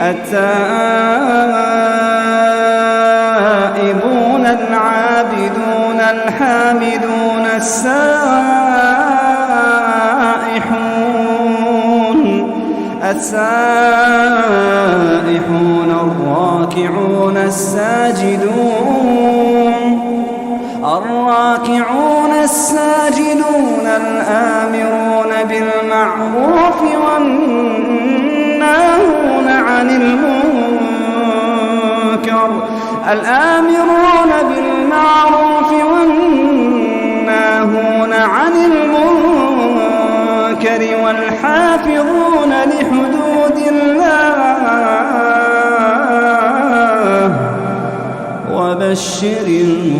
التائبون العابدون الحامدون السائحون الراكعون الساجدون الآمرون بالمعروف والناهون عن المنكر والحافظون لحدود الله وبشر المؤمنين.